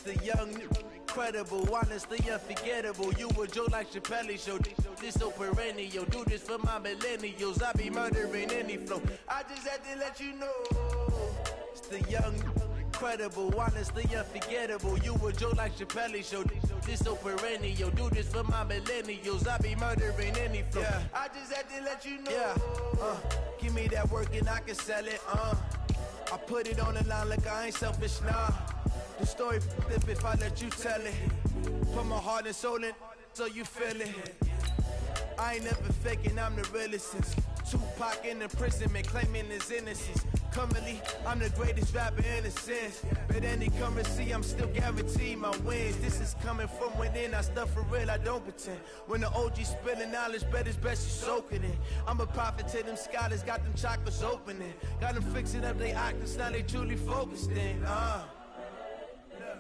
The young, incredible, honestly unforgettable. You a Joe like Chappelle show. This so perennial. Do this for my millennials. I be murdering any flow. I just had to let you know. It's the young, incredible, honestly unforgettable. You a Joe like Chappelle show. This so perennial. Do this for my millennials. I be murdering any flow. Yeah. I just had to let you know. Yeah. Give me that work and I can sell it. I put it on the line like I ain't selfish, nah. The story flip if I let you tell it. Put my heart and soul in so you feel it. I ain't never faking, I'm the realest since Tupac in imprisonment, claiming his innocence. Currently, I'm the greatest rapper in a sense. But any currency, I'm still guaranteed my wins. This is coming from within, I stuff for real, I don't pretend. When the OG spilling knowledge, bet it's best you soaking it. I'm a prophet to them scholars, got them chakras opening. Got them fixing up they octaves, now they truly focused in.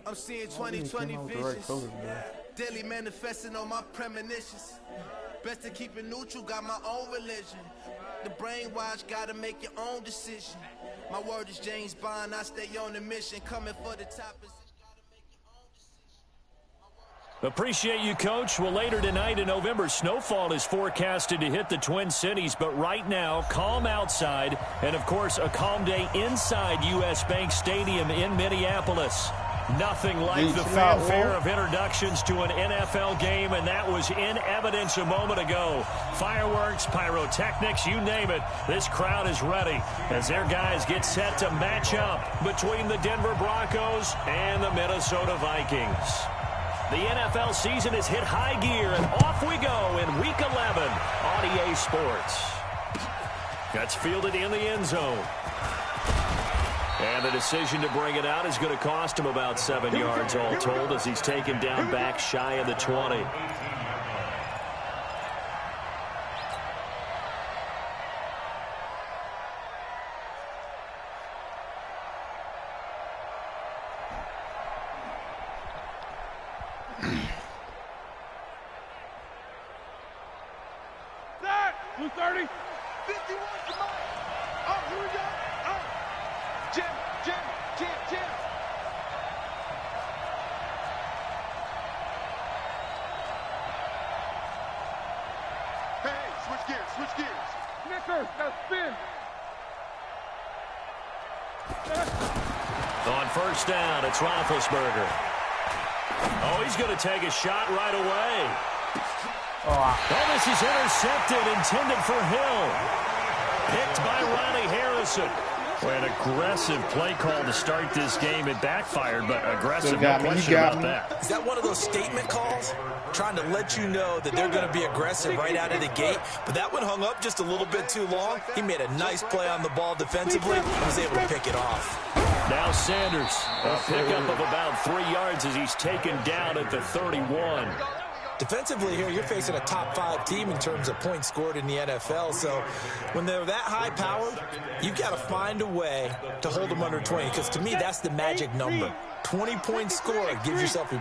I'm seeing 2020 visions. Daily manifesting on my premonitions. Best to keep it neutral, got my own religion. The brainwash, gotta make your own decision. My word is James Bond, I stay on the mission. Coming for the top position. Appreciate you, Coach. Well, later tonight in November, snowfall is forecasted to hit the Twin Cities. But right now, calm outside. And, of course, a calm day inside U.S. Bank Stadium in Minneapolis. Nothing like the fanfare of introductions to an NFL game, and that was in evidence a moment ago. Fireworks, pyrotechnics, you name it. This crowd is ready as their guys get set to match up between the Denver Broncos and the Minnesota Vikings. The NFL season has hit high gear, and off we go in Week 11 on EA Sports. That's fielded in the end zone. And the decision to bring it out is going to cost him about 7 yards all told as he's taken down back shy of the 20. Set! 230. 51, come on. Oh, here we go. Oh. Jim. Hey, switch gears. Snicker, now spin. On first down, it's Roethlisberger. Oh, he's going to take a shot right away. Oh, this is intercepted, intended for Hill. Picked by Ronnie Harrison. Well, an aggressive play call to start this game. It backfired, but aggressive, no question about that. Is that one of those statement calls? Trying to let you know that they're going to be aggressive right out of the gate. But that one hung up just a little bit too long. He made a nice play on the ball defensively and was able to pick it off. Now Sanders, a pickup of about 3 yards as he's taken down at the 31. Defensively here, you're facing a top-5 team in terms of points scored in the NFL. So when they're that high-powered, you've got to find a way to hold them under 20. Because to me, that's the magic number. 20 points scored gives yourself your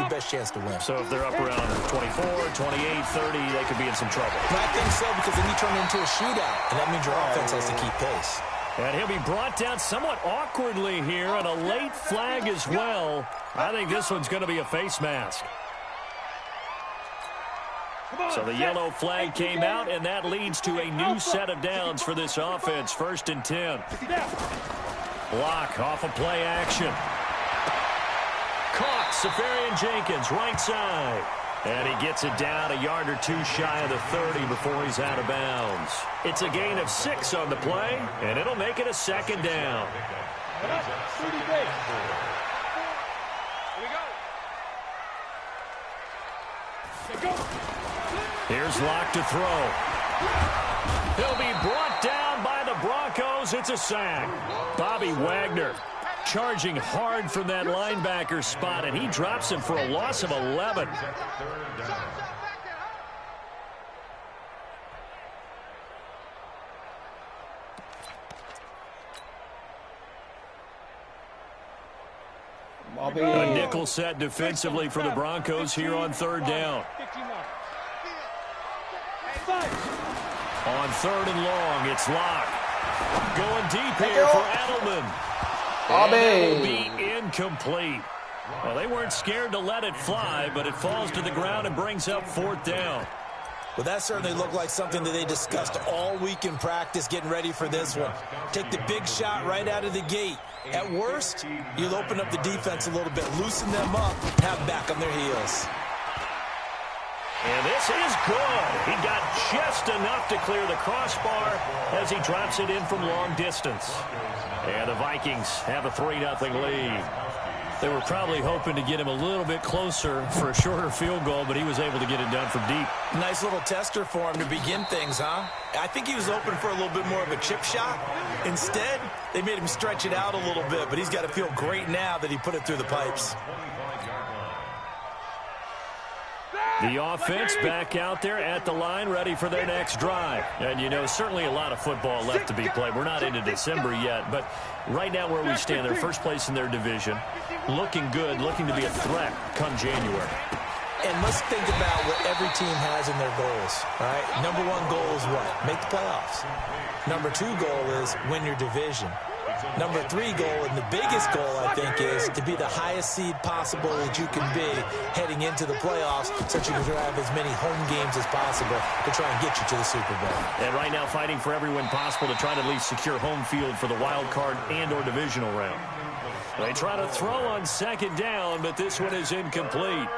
best chance to win. So if they're up around 24, 28, 30, they could be in some trouble. And I think so, because then you turn it into a shootout, and that means your offense has to keep pace. And he'll be brought down somewhat awkwardly here, and a late flag as well. I think this one's going to be a face mask. So the yellow flag came out, and that leads to a new set of downs for this offense. 1st and 10. Block off of play action. Caught Safarian Jenkins, right side. And he gets it down a yard or two shy of the 30 before he's out of bounds. It's a gain of 6 on the play, and it'll make it a 2nd down. Here's Locke to throw. He'll be brought down by the Broncos. It's a sack. Bobby Wagner charging hard from that linebacker spot, and he drops him for a loss of 11. A nickel set defensively for the Broncos here on 3rd down. On 3rd and long, it's Locke. Going deep here for Edelman. And that will be incomplete. Well, they weren't scared to let it fly, but it falls to the ground and brings up 4th down. Well, that certainly looked like something that they discussed all week in practice getting ready for this one. Take the big shot right out of the gate. At worst, you'll open up the defense a little bit, loosen them up, have them back on their heels. And this is good. He got just enough to clear the crossbar as he drops it in from long distance. And the Vikings have a 3-0 lead. They were probably hoping to get him a little bit closer for a shorter field goal, but he was able to get it done from deep. Nice little tester for him to begin things, huh? I think he was hoping for a little bit more of a chip shot. Instead, they made him stretch it out a little bit, but he's got to feel great now that he put it through the pipes. The offense back out there at the line, ready for their next drive. And, you know, certainly a lot of football left to be played. We're not into December yet, but right now where we stand, they're first place in their division, looking good, looking to be a threat come January. And let's think about what every team has in their goals, all right? Number 1 goal is what? Make the playoffs. Number 2 goal is win your division. Number 3 goal, and the biggest goal, I think, is to be the highest seed possible that you can be heading into the playoffs so that you can have as many home games as possible to try and get you to the Super Bowl. And right now fighting for every win possible to try to at least secure home field for the wild card and or divisional round. They try to throw on 2nd down, but this one is incomplete.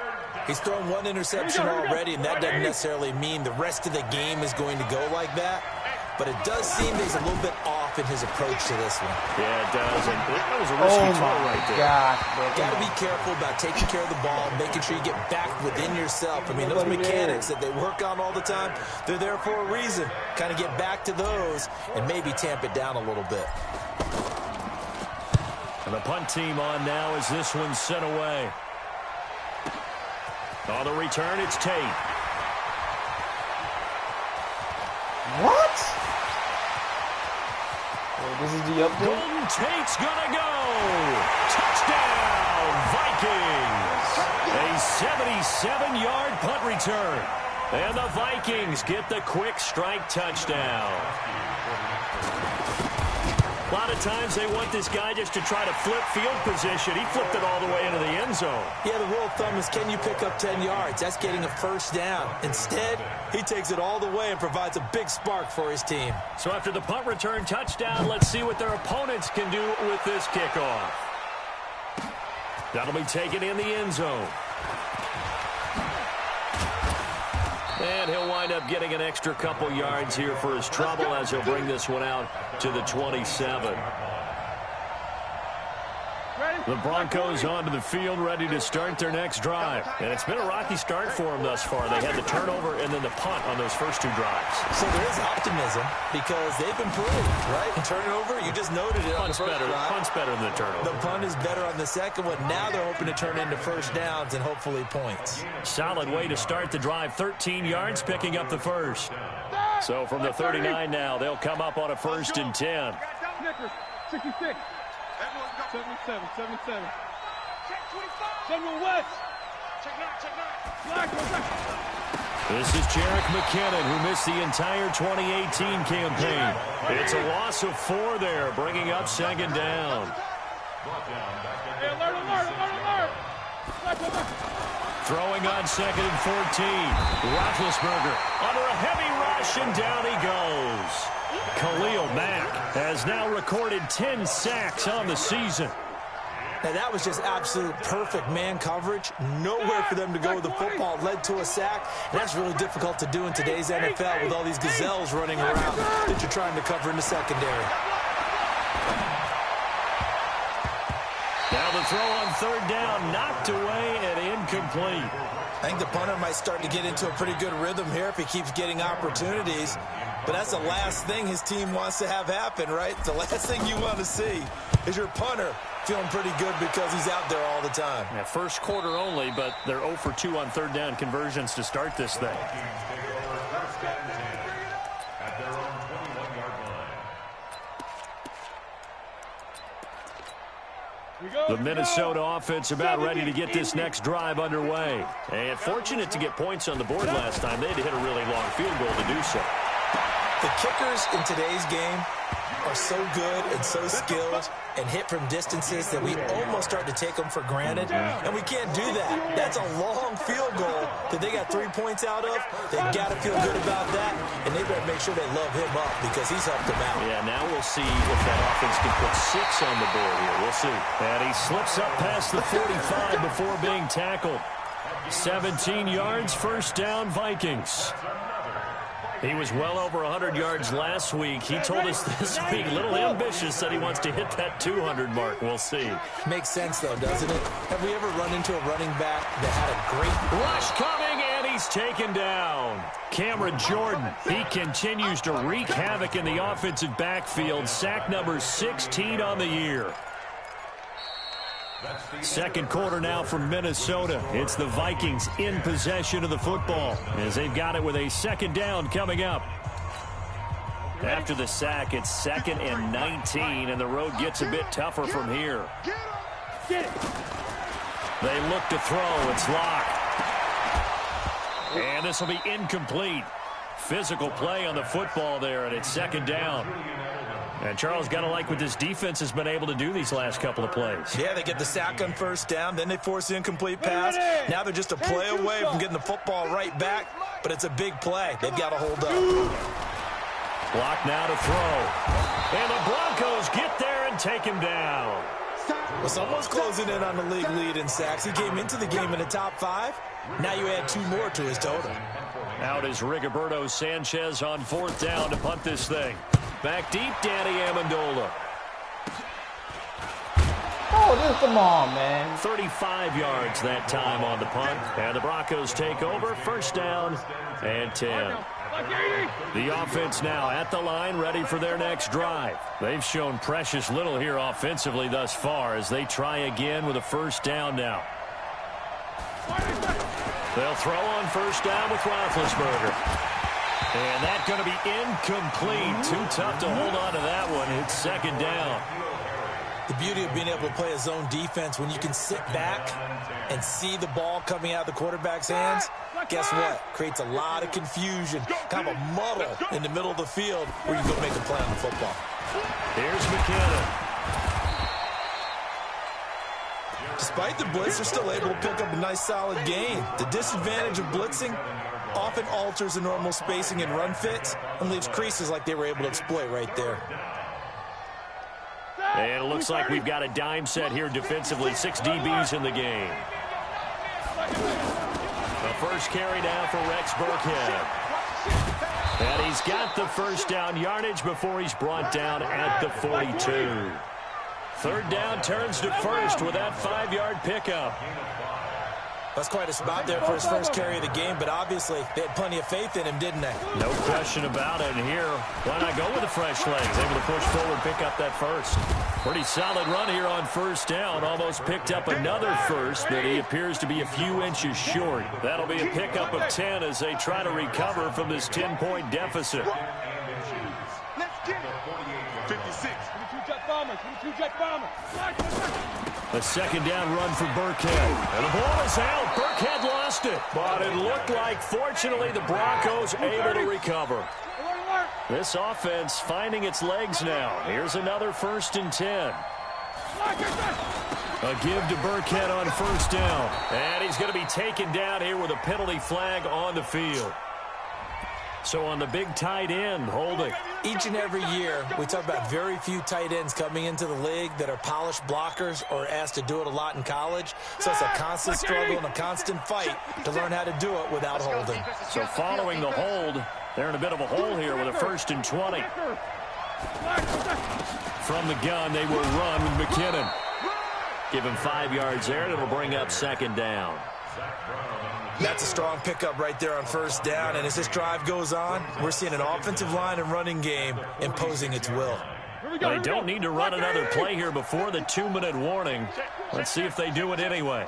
He's thrown 1 interception already, and that doesn't necessarily mean the rest of the game is going to go like that. But it does seem that he's a little bit off in his approach to this one. Yeah, it does. And that was a risky throw right there. Got to be careful about taking care of the ball, making sure you get back within yourself. I mean, those mechanics that they work on all the time, they're there for a reason. Kind of get back to those and maybe tamp it down a little bit. And the punt team on now as this one's sent away. On the return, it's Tate. What? This is the update. Golden Tate's gonna go. Touchdown, Vikings. A 77-yard punt return. And the Vikings get the quick strike touchdown. A lot of times they want this guy just to try to flip field position. He flipped it all the way into the end zone. Yeah, the rule of thumb is, can you pick up 10 yards? That's getting a first down. Instead, he takes it all the way and provides a big spark for his team. So after the punt return touchdown, let's see what their opponents can do with this kickoff. That'll be taken in the end zone. And he'll wind up getting an extra couple yards here for his trouble as he'll bring this one out to the 27. The Broncos onto the field, ready to start their next drive. And it's been a rocky start for them thus far. They had the turnover and then the punt on those first 2 drives. So there is optimism because they've improved, right? And turnover, you just noted it on the first drive. Punt's better than the turnover. The punt is better on the second one. Now they're hoping to turn into first downs and hopefully points. Solid way to start the drive. 13 yards, picking up the first. So from the 39 now, they'll come up on a 1st and 10. 66. 77. 71 West. This is Jerick McKinnon, who missed the entire 2018 campaign. It's a loss of 4 there, bringing up 2nd down. Hey, alert. Throwing on 2nd and 14. Roethlisberger under a heavy rush, and down he goes. Khalil Mack has now recorded 10 sacks on the season. Now, that was just absolute perfect man coverage. Nowhere for them to go with the football. Led to a sack. And that's really difficult to do in today's NFL with all these gazelles running around that you're trying to cover in the secondary. Now the throw on 3rd down, knocked away and incomplete. I think the punter might start to get into a pretty good rhythm here if he keeps getting opportunities. But that's the last thing his team wants to have happen, right? The last thing you want to see is your punter feeling pretty good because he's out there all the time. Yeah, first quarter only, but they're 0 for 2 on 3rd down conversions to start this thing. The Minnesota offense about ready to get this next drive underway. And fortunate to get points on the board last time. They had to hit a really long field goal to do so. The kickers in today's game are so good and so skilled and hit from distances that we almost start to take them for granted, and we can't do that. That's a long field goal that they got 3 points out of. They've got to feel good about that, and they better make sure they love him up because he's helped them out. Yeah, now we'll see if that offense can put 6 on the board here. We'll see. And he slips up past the 45 before being tackled. 17 yards, first down, Vikings. He was well over 100 yards last week. He told us this week, a little ambitious, said he wants to hit that 200 mark. We'll see. Makes sense, though, doesn't it? Have we ever run into a running back that had a great rush coming, and he's taken down. Cameron Jordan, he continues to wreak havoc in the offensive backfield. Sack number 16 on the year. Second quarter now from Minnesota. It's the Vikings in possession of the football as they've got it with a second down coming up. After the sack, it's 2nd and 19, and the road gets a bit tougher from here. They look to throw. It's locked. And this will be incomplete. Physical play on the football there, and it's second down. And Charles, got to like what this defense has been able to do these last couple of plays. Yeah, they get the sack on first down, then they force the incomplete pass. Now they're just a play away from getting the football right back, but it's a big play. They've got to hold up. Block now to throw. And the Broncos get there and take him down. Well, someone's closing in on the league lead in sacks. He came into the game in the top 5. Now you add 2 more to his total. Out is Rigoberto Sanchez on 4th down to punt this thing. Back deep, Danny Amendola. Oh, just come on, man. 35 yards that time on the punt. And the Broncos take over. First down and 10. The offense now at the line, ready for their next drive. They've shown precious little here offensively thus far as they try again with a first down now. They'll throw on first down with Roethlisberger. And that's going to be incomplete. Too tough to hold on to that one. It's second down. The beauty of being able to play a zone defense, when you can sit back and see the ball coming out of the quarterback's hands, guess what? Creates a lot of confusion, kind of a muddle in the middle of the field where you go make a play on the football. Here's McKinnon. Despite the blitz, they're still able to pick up a nice solid gain. The disadvantage of blitzing often alters the normal spacing and run fits and leaves creases like they were able to exploit right there. And it looks like we've got a dime set here defensively. 6 DBs in the game. The first carry now for Rex Burkhead. And he's got the first down yardage before he's brought down at the 42. Third down turns to first with that 5-yard pickup. That's quite a spot there for his first carry of the game, but obviously they had plenty of faith in him, didn't they? No question about it. And here, why not go with the fresh legs? Able to push forward, pick up that first. Pretty solid run here on first down. Almost picked up another first, but he appears to be a few inches short. That'll be a pickup of 10 as they try to recover from this 10-point deficit. Let's get it. 56. 22 jet bombers. A second down run for Burkhead. And the ball is out. Burkhead lost it. But it looked like, fortunately, the Broncos able to recover. This offense finding its legs now. Here's another 1st and 10. A give to Burkhead on first down. And he's going to be taken down here with a penalty flag on the field. So on the big tight end, holding. Each and every year, we talk about very few tight ends coming into the league that are polished blockers or asked to do it a lot in college. So it's a constant struggle and a constant fight to learn how to do it without holding. So following the hold, they're in a bit of a hole here with a 1st and 20. From the gun, they will run with McKinnon. Give him 5 yards there, and it'll bring up second down. That's a strong pickup right there on first down. And as this drive goes on, we're seeing an offensive line and running game imposing its will. They don't need to run another play here before the 2-minute warning. Let's see if they do it anyway.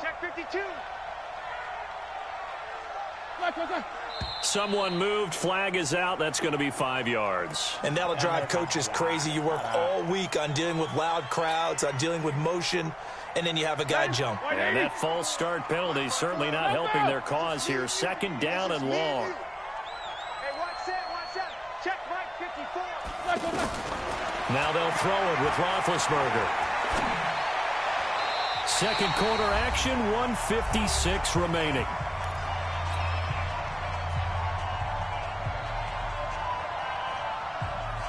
Someone moved. Flag is out. That's going to be 5 yards. And that'll drive coaches crazy. You work all week on dealing with loud crowds, on dealing with motion, and then you have a guy jump. And that false start penalty certainly not helping their cause here. Second down and long. Hey, watch that. Check right 54. Now they'll throw it with Roethlisberger. Second quarter action, 1:56 remaining.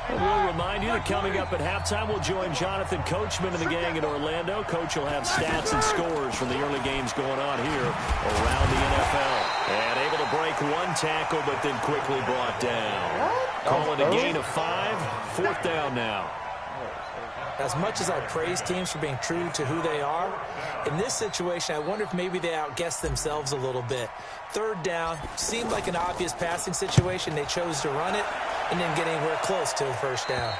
We'll remind you that coming up at halftime, we'll join Jonathan Coachman and the gang in Orlando. Coach will have stats and scores from the early games going on here around the NFL. And able to break one tackle, but then quickly brought down. Call it a gain of 5. Fourth down now. As much as I praise teams for being true to who they are, in this situation, I wonder if maybe they outguessed themselves a little bit. Third down seemed like an obvious passing situation. They chose to run it and didn't get anywhere close to a first down.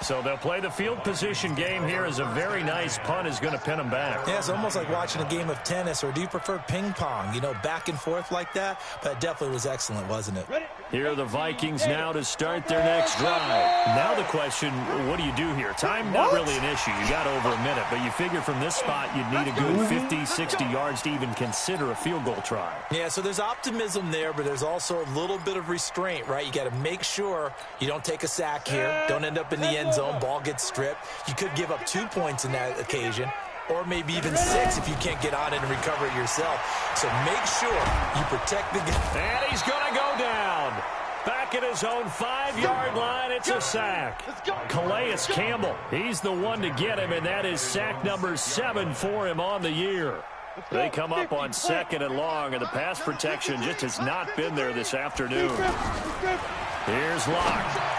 So they'll play the field position game here as a very nice punt is going to pin them back. Yeah, it's almost like watching a game of tennis, or do you prefer ping pong? You know, back and forth like that? But it definitely was excellent, wasn't it? Here are the Vikings now to start their next drive. Now the question, what do you do here? Time, not really an issue. You got over a minute, but you figure from this spot you'd need a good 50, 60 yards to even consider a field goal try. Yeah, so there's optimism there, but there's also a little bit of restraint, right? You got to make sure you don't take a sack here, don't end up in the end zone, ball gets stripped. You could give up 2 points in that occasion, or maybe even 6 if you can't get on it and recover it yourself. So make sure you protect the guy. And he's going to go down. Back at his own 5-yard line, it's a sack. Calais Campbell, he's the one to get him, and that is sack number 7 for him on the year. They come up on 2nd and long, and the pass protection just has not been there this afternoon. Here's Locke.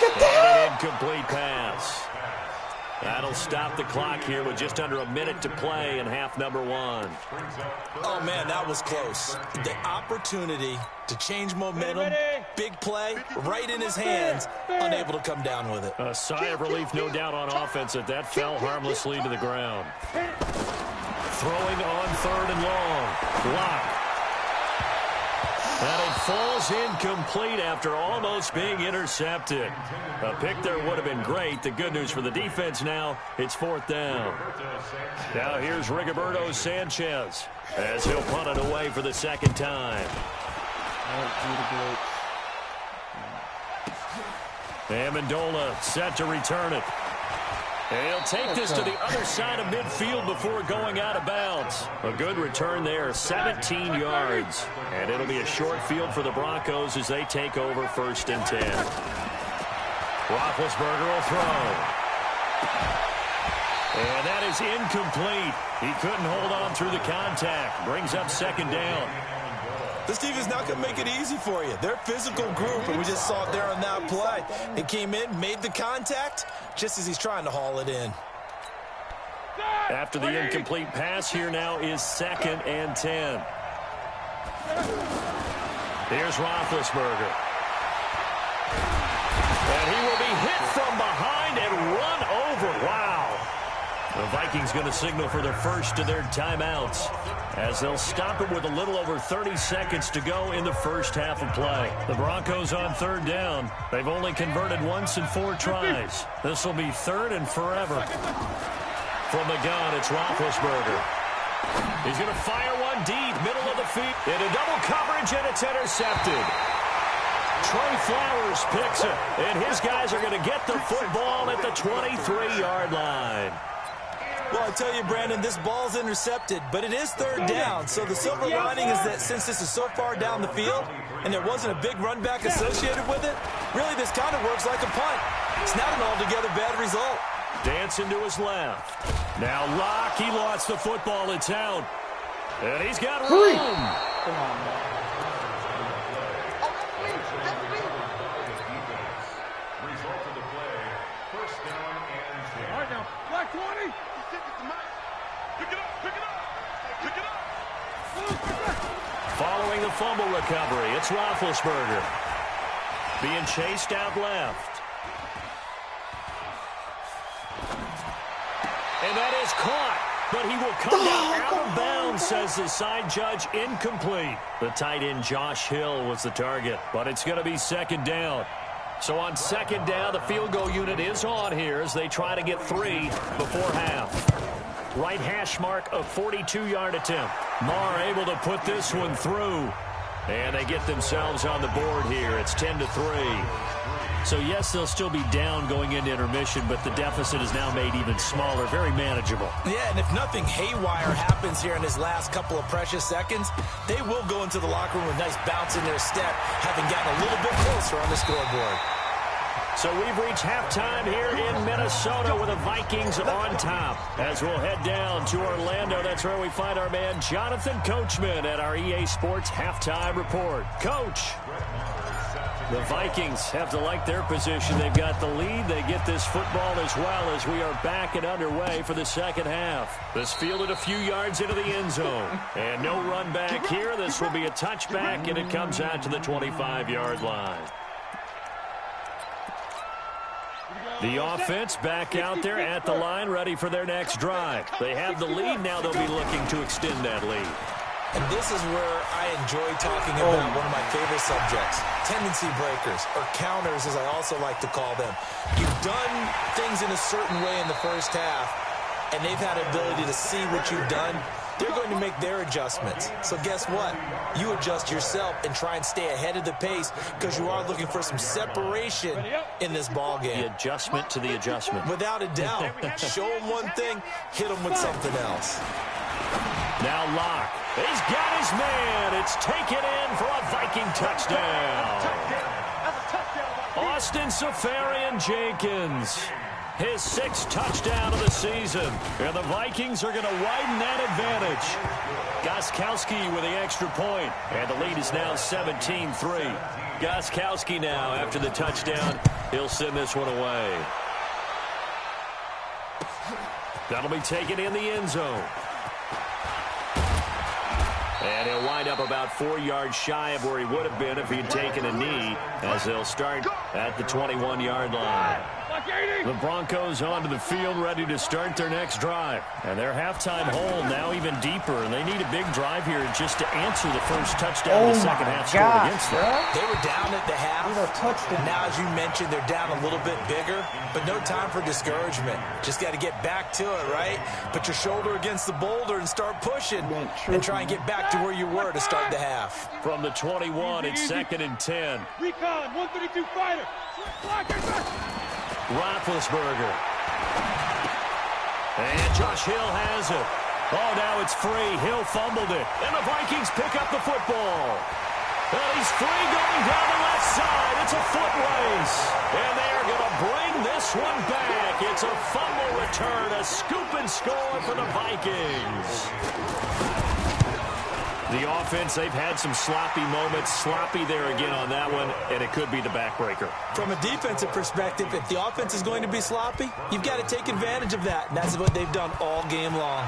And an incomplete pass. That'll stop the clock here with just under a minute to play in half number 1. Oh, man, that was close. The opportunity to change momentum, big play, right in his hands, unable to come down with it. A sigh of relief, no doubt, on offense that that fell harmlessly to the ground. Throwing on 3rd and long. Block. And it falls incomplete after almost being intercepted. A pick there would have been great. The good news for the defense now, it's 4th down. Now here's Rigoberto Sanchez as he'll punt it away for the 2nd time. Amendola set to return it. And he'll take this to the other side of midfield before going out of bounds. A good return there, 17 yards. And it'll be a short field for the Broncos as they take over 1st and 10. Roethlisberger will throw. And that is incomplete. He couldn't hold on through the contact. Brings up 2nd down. This team is not going to make it easy for you. They're a physical group, and we just saw it there on that play. He came in, made the contact, just as he's trying to haul it in. After the incomplete pass, here now is 2nd and 10. Here's Roethlisberger. And he will be hit from behind and run over. Wow. The Vikings going to signal for their first of their timeouts as they'll stop it with a little over 30 seconds to go in the first half of play. The Broncos on 3rd down. They've only converted once in 4 tries. This will be 3rd and forever. From the gun, it's Roethlisberger. He's going to fire one deep, middle of the field. Into double coverage, and it's intercepted. Trey Flowers picks it, and his guys are going to get the football at the 23-yard line. Well, I tell you, Brandon, this ball's intercepted, but it is 3rd down. So the silver lining is that since this is so far down the field and there wasn't a big run back associated with it, really this kind of works like a punt. It's not an altogether bad result. Dancing to his left. Now Locke, he lost the football. It's out. And he's got room. Come on, man. Result of the play, 1st down and 10. All right, now, Black 20. Pick it up, pick it up, pick it up. Following the fumble recovery, it's Roethlisberger. Being chased out left. And that is caught. But he will come down out of bounds, says the side judge. Incomplete. The tight end Josh Hill was the target. But it's going to be 2nd down. So on 2nd down, the field goal unit is on here as they try to get 3 before half. Right hash mark, a 42-yard attempt. Marr able to put this one through. And they get themselves on the board here. It's 10-3. So, yes, they'll still be down going into intermission, but the deficit is now made even smaller, very manageable. Yeah, and if nothing haywire happens here in his last couple of precious seconds, they will go into the locker room with a nice bounce in their step, having gotten a little bit closer on the scoreboard. So we've reached halftime here in Minnesota with the Vikings on top. As we'll head down to Orlando, that's where we find our man Jonathan Coachman at our EA Sports Halftime Report. Coach, the Vikings have to like their position. They've got the lead. They get this football as well as we are back and underway for the second half. This fielded a few yards into the end zone. And no run back here. This will be a touchback, and it comes out to the 25-yard line. The offense back out there at the line, ready for their next drive. They have the lead. Now they'll be looking to extend that lead. And this is where I enjoy talking about one of my favorite subjects, tendency breakers, or counters as I also like to call them. You've done things in a certain way in the first half, and they've had the ability to see what you've done. They're going to make their adjustments. So guess what? You adjust yourself and try and stay ahead of the pace because you are looking for some separation in this ball game. The adjustment to the adjustment. Without a doubt. Show them one thing, hit them with something else. Now Locke. He's got his man. It's taken in for a Viking touchdown. Austin Seferian-Jenkins. His 6th touchdown of the season. And the Vikings are going to widen that advantage. Gostkowski with the extra point. And the lead is now 17-3. Gostkowski now, after the touchdown, he'll send this one away. That'll be taken in the end zone. And he'll wind up about 4 yards shy of where he would have been if he'd taken a knee, as they'll start at the 21-yard line. The Broncos onto the field, ready to start their next drive. And their halftime hole now even deeper, and they need a big drive here just to answer the first touchdown of the second half scored against them. They were down at the half. Now, as you mentioned, they're down a little bit bigger, but no time for discouragement. Just got to get back to it, right? Put your shoulder against the boulder and start pushing and try and get back to where you were to start the half. From the 21, it's 2nd and 10. Recon, 132 fighter. Roethlisberger. And Josh Hill has it. Oh, now it's free. Hill fumbled it. And the Vikings pick up the football. And he's free going down the left side. It's a foot race. And they're going to bring this one back. It's a fumble return, a scoop and score for the Vikings. The offense, they've had some sloppy moments. Sloppy there again on that one, and it could be the backbreaker. From a defensive perspective, if the offense is going to be sloppy, you've got to take advantage of that, and that's what they've done all game long.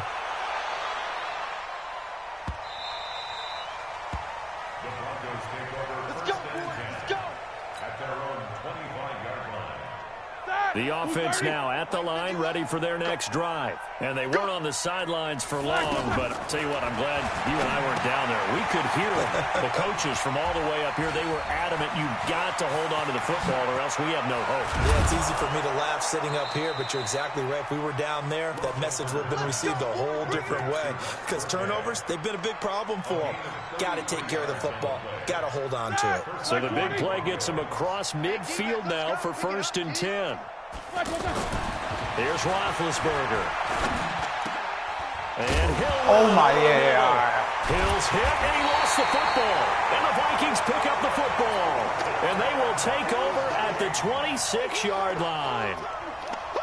The offense now at the line, ready for their next drive. And they weren't on the sidelines for long, but I'll tell you what, I'm glad you and I weren't down there. We could hear them. The coaches from all the way up here, they were adamant, you've got to hold on to the football or else we have no hope. Yeah, it's easy for me to laugh sitting up here, but you're exactly right. If we were down there, that message would have been received a whole different way. Because turnovers, they've been a big problem for them. Got to take care of the football. Got to hold on to it. So the big play gets them across midfield now for 1st and 10. Here's Roethlisberger. And Hill. Oh, my, yeah. Hill's hit, and he lost the football. And the Vikings pick up the football. And they will take over at the 26-yard line.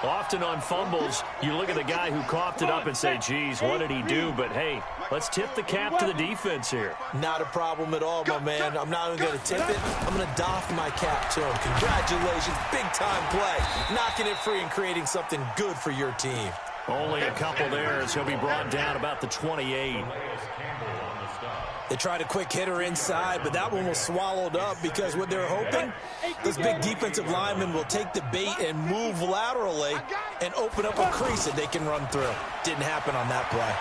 Often on fumbles, you look at the guy who coughed it up and say, geez, what did he do? But, hey, let's tip the cap to the defense here. Not a problem at all, my man. I'm not even going to tip it. I'm going to doff my cap to him. Congratulations. Big-time play. Knocking it free and creating something good for your team. Only a couple there as he'll be brought down about the 28. They tried a quick hitter inside, but that one was swallowed up because what they're hoping, those big defensive linemen will take the bait and move laterally and open up a crease that they can run through. Didn't happen on that play.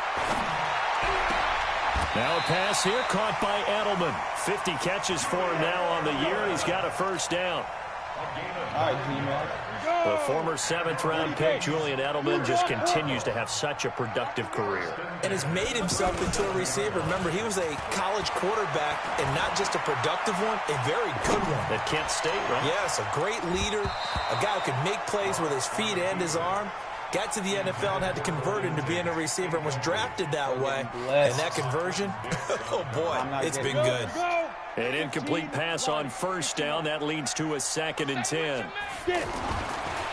Now a pass here caught by Edelman. 50 catches for him now on the year. He's got a first down. All right, G-Man. The former 7th-round pick, Julian Edelman, just continues to have such a productive career. And has made himself into a receiver. Remember, he was a college quarterback, and not just a productive one, a very good one. At Kent State, right? Yes, a great leader, a guy who could make plays with his feet and his arm. Got to the NFL and had to convert into being a receiver and was drafted that way. And that conversion, oh boy, it's been good. An incomplete pass on first down. That leads to a 2nd and 10.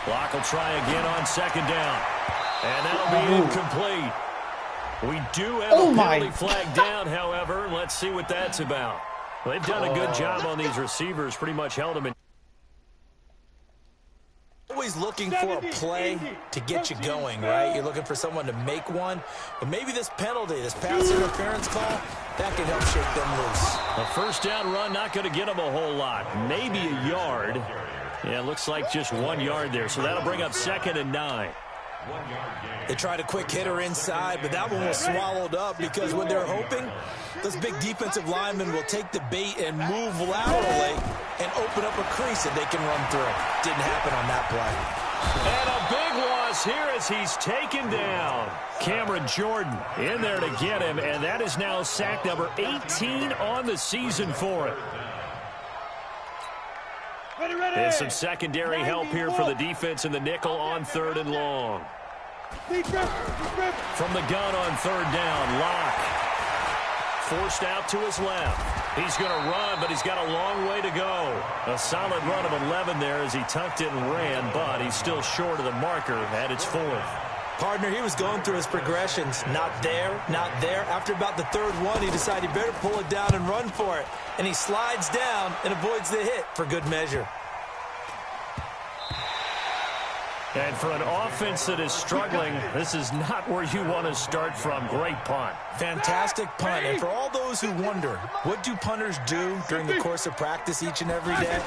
Locke will try again on 2nd down. And that'll be incomplete. We do have a penalty flag down, however. Let's see what that's about. They've done a good job on these receivers. Pretty much held them in. Always looking for a play to get you going, right? You're looking for someone to make one. But maybe this penalty, this pass interference call, that can help shake them loose. A first down run, not going to get them a whole lot. Maybe a yard. Yeah, it looks like just 1 yard there. So that'll bring up 2nd and 9. They tried a quick hitter inside, but that one was swallowed up because what they're hoping, those big defensive linemen will take the bait and move laterally and open up a crease that they can run through. Didn't happen on that play. And a big loss here as he's taken down. Cameron Jordan in there to get him, and that is now sack number 18 on the season for it. And some secondary help here for the defense in the nickel on 3rd and long. From the gun on 3rd down, Locke forced out to his left. He's going to run, but he's got a long way to go. A solid run of 11 there as he tucked it and ran, but he's still short of the marker at its 4th. Partner, he was going through his progressions. Not there, not there. After about the 3rd one, he decided he better pull it down and run for it. And he slides down and avoids the hit for good measure. And for an offense that is struggling, this is not where you want to start from. Great punt. Fantastic punt. And for all those who wonder, what do punters do during the course of practice each and every day?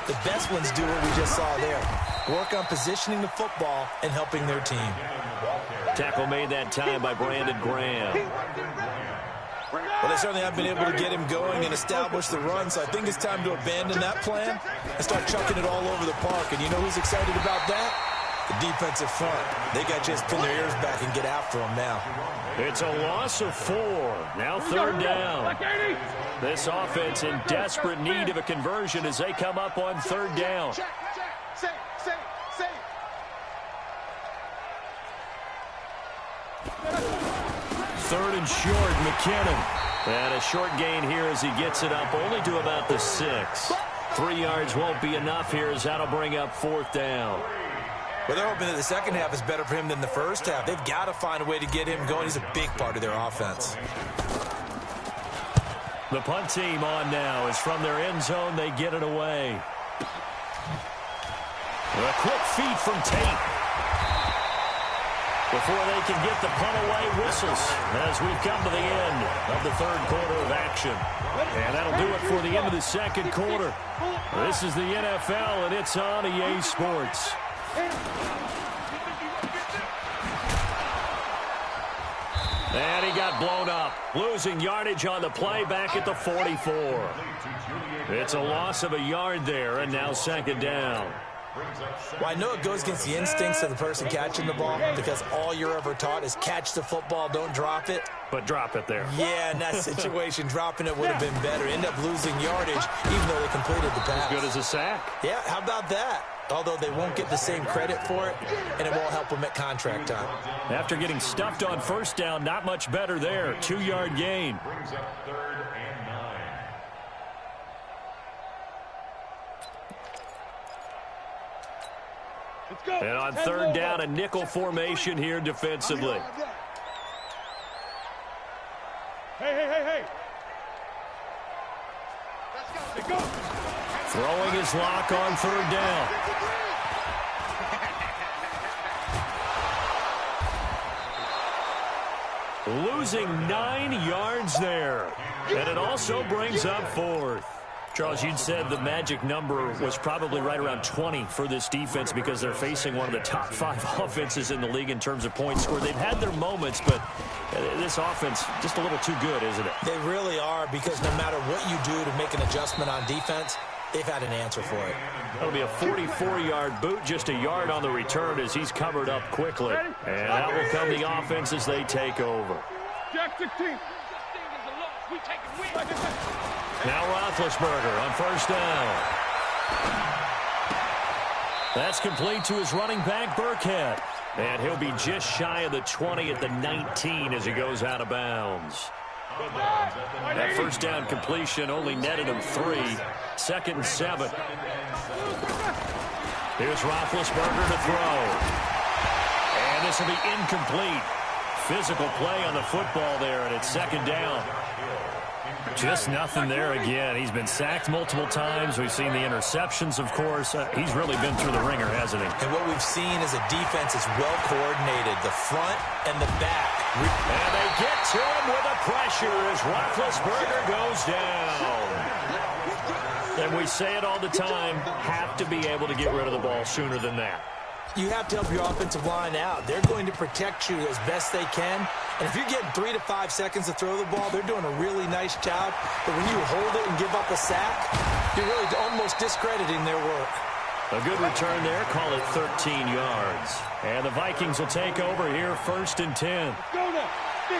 The best ones do what we just saw there. Work on positioning the football and helping their team. Tackle made that time by Brandon Graham. Well, they certainly have been able to get him going and establish the run, so I think it's time to abandon that plan and start chucking it all over the park. And you know who's excited about that? The defensive front. They got to just pin their ears back and get after him now. It's a loss of 4. Now 3rd down. This offense in desperate need of a conversion as they come up on 3rd down. 3rd and short, McKinnon. And a short gain here as he gets it up only to about the 6. 3 yards won't be enough here as that'll bring up 4th down. Well, they're hoping that the second half is better for him than the first half. They've got to find a way to get him going. He's a big part of their offense. The punt team on now is from their end zone. They get it away. A quick feed from Tate. Before they can get the punt away, whistles as we've come to the end of the 3rd quarter of action. And that'll do it for the end of the 2nd quarter. This is the NFL, and it's on EA Sports. And he got blown up. Losing yardage on the play back at the 44. It's a loss of a yard there, and now 2nd down. Well, I know it goes against the instincts of the person catching the ball because all you're ever taught is catch the football, don't drop it. But drop it there. Yeah, in that situation, dropping it would have been better. End up losing yardage even though they completed the pass. As good as a sack. Yeah, how about that? Although they won't get the same credit for it, and it won't help them at contract time. After getting stuffed on first down, not much better there. 2-yard gain. Brings up 3rd and 9. Let's go. And on 3rd down, a nickel formation here defensively. Hey. Let's go. Throwing his lock on 3rd down. Losing 9 yards there. And it also brings up 4th. Charles, you'd said the magic number was probably right around 20 for this defense because they're facing one of the top 5 offenses in the league in terms of points scored. They've had their moments, but this offense just a little too good, isn't it? They really are, because no matter what you do to make an adjustment on defense, they've had an answer for it. That'll be a 44-yard boot, just a yard on the return as he's covered up quickly. And that will come the offense as they take over. Jack 16. Now Roethlisberger on first down. That's complete to his running back, Burkhead. And he'll be just shy of the 20 at the 19 as he goes out of bounds. That first down completion only netted him 3. 2nd and 7. Here's Roethlisberger to throw. And this will be incomplete. Physical play on the football there, and it's 2nd down. Just nothing there again. He's been sacked multiple times. We've seen the interceptions, of course. He's really been through the ringer, hasn't he? And what we've seen is a defense is well coordinated, the front and the back. And they get to him with the pressure as Roethlisberger goes down. And we say it all the time, have to be able to get rid of the ball sooner than that. You have to help your offensive line out. They're going to protect you as best they can. And if you're getting 3 to 5 seconds to throw the ball, they're doing a really nice job. But when you hold it and give up a sack, you're really almost discrediting their work. A good return there. Call it 13 yards. And the Vikings will take over here 1st and 10.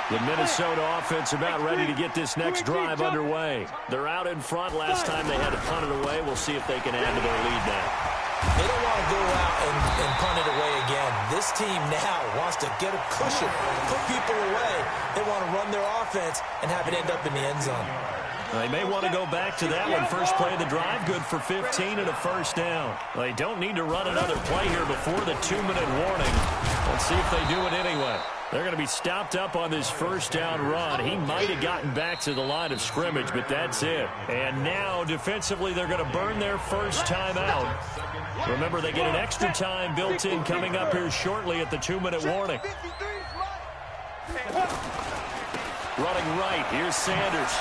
The Minnesota offense about ready to get this next drive underway. They're out in front. Last time they had to punt it away. We'll see if they can add to their lead now. They don't want to go out and punt it away again. This team now wants to get a cushion, put people away. They want to run their offense and have it end up in the end zone. They may want to go back to that one. First play of the drive, good for 15 and a first down. They don't need to run another play here before the 2-minute warning. Let's see if they do it anyway. They're going to be stopped up on this first down run. He might have gotten back to the line of scrimmage, but that's it. And now, defensively, they're going to burn their first time out. Remember, they get an extra time built in coming up here shortly at the 2-minute warning. Running right, here's Sanders.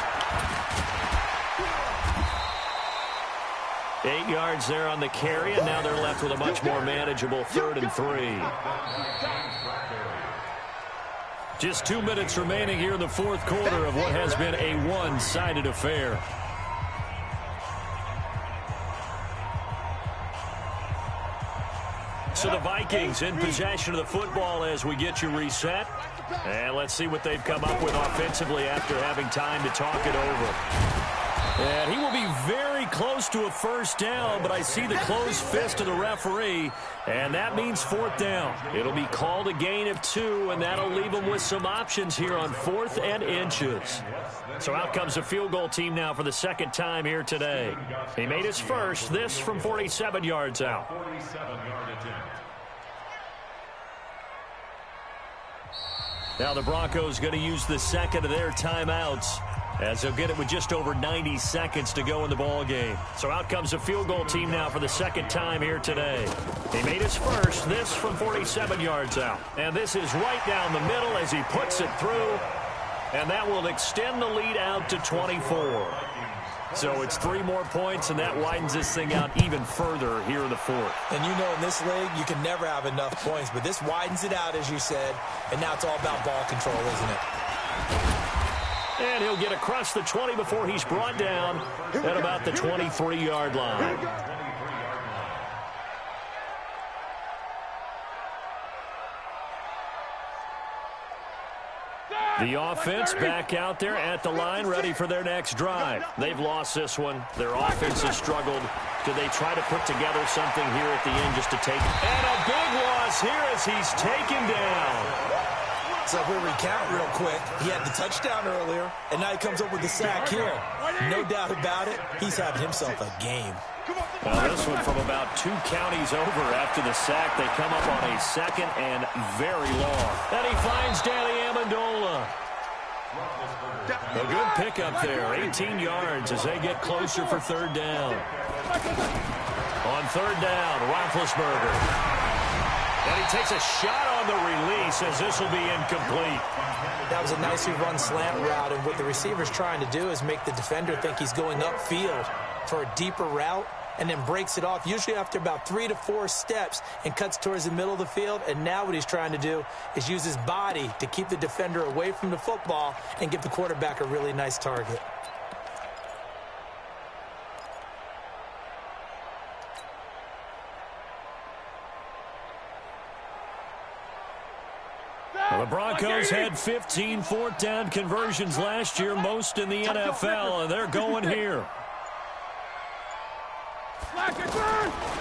8 yards there on the carry, and now they're left with a much more manageable 3rd and 3. Just 2 minutes remaining here in the 4th quarter of what has been a one-sided affair. So the Vikings in possession of the football as we get you reset. And let's see what they've come up with offensively after having time to talk it over. And he will be very close to a first down, but I see the closed fist of the referee, and that means 4th down. It'll be called a gain of 2, and that'll leave them with some options here on 4th and inches. So out comes the field goal team now for the 2nd time here today. He made his first, this from 47 yards out. Now the Broncos going to use the 2nd of their timeouts, as they'll get it with just over 90 seconds to go in the ball game. So out comes the field goal team now for the 2nd time here today. He made his first, this from 47 yards out. And this is right down the middle as he puts it through. And that will extend the lead out to 24. So it's 3 more points, and that widens this thing out even further here in the 4th. And you know in this league, you can never have enough points, but this widens it out, as you said, and now it's all about ball control, isn't it? And he'll get across the 20 before he's brought down at about the 23-yard line. The offense back out there at the line, ready for their next drive. They've lost this one. Their offense has struggled. Do they try to put together something here at the end just to take? And a big loss here as he's taken down. So if we recount real quick, he had the touchdown earlier, and now he comes up with the sack here. No doubt about it, he's having himself a game. Well, this one from about 2 counties over after the sack. They come up on a 2nd and very long. And he finds Danny Amendola. A good pickup there, 18 yards as they get closer for 3rd down. On 3rd down, Roethlisberger. And he takes a shot on the release as this will be incomplete. That was a nicely run slant route, and what the receiver's trying to do is make the defender think he's going upfield for a deeper route, and then breaks it off, usually after about 3 to 4 steps, and cuts towards the middle of the field. And now what he's trying to do is use his body to keep the defender away from the football and give the quarterback a really nice target. The Broncos had 15 fourth down conversions last year, most in the NFL, and they're going here.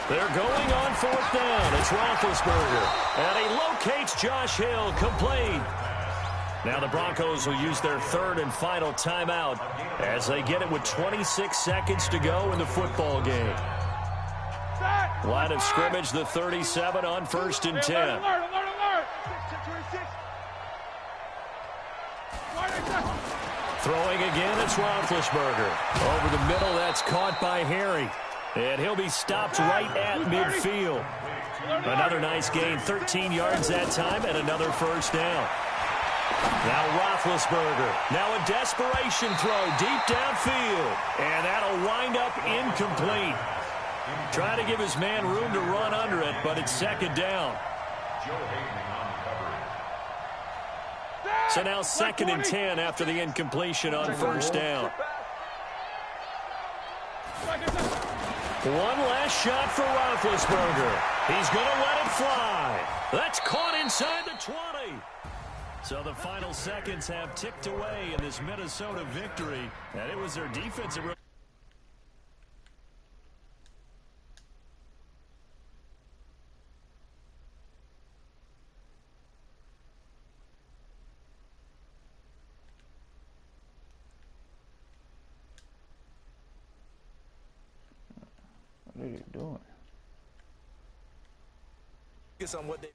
They're going on fourth down. It's Roethlisberger. And he locates Josh Hill, complete. Now the Broncos will use their third and final timeout as they get it with 26 seconds to go in the football game. Line of scrimmage, the 37 on 1st and 10. Throwing again, it's Roethlisberger. Over the middle, that's caught by Harry. And he'll be stopped right at midfield. Another nice gain, 13 yards that time, and another first down. Now Roethlisberger. Now a desperation throw deep downfield. And that'll wind up incomplete. Trying to give his man room to run under it, but it's second down. So now 2nd and 10 after the incompletion on first down. One last shot for Roethlisberger. He's going to let it fly. That's caught inside the 20. So the final seconds have ticked away in this Minnesota victory. And it was their defensive... What are you doing? On what they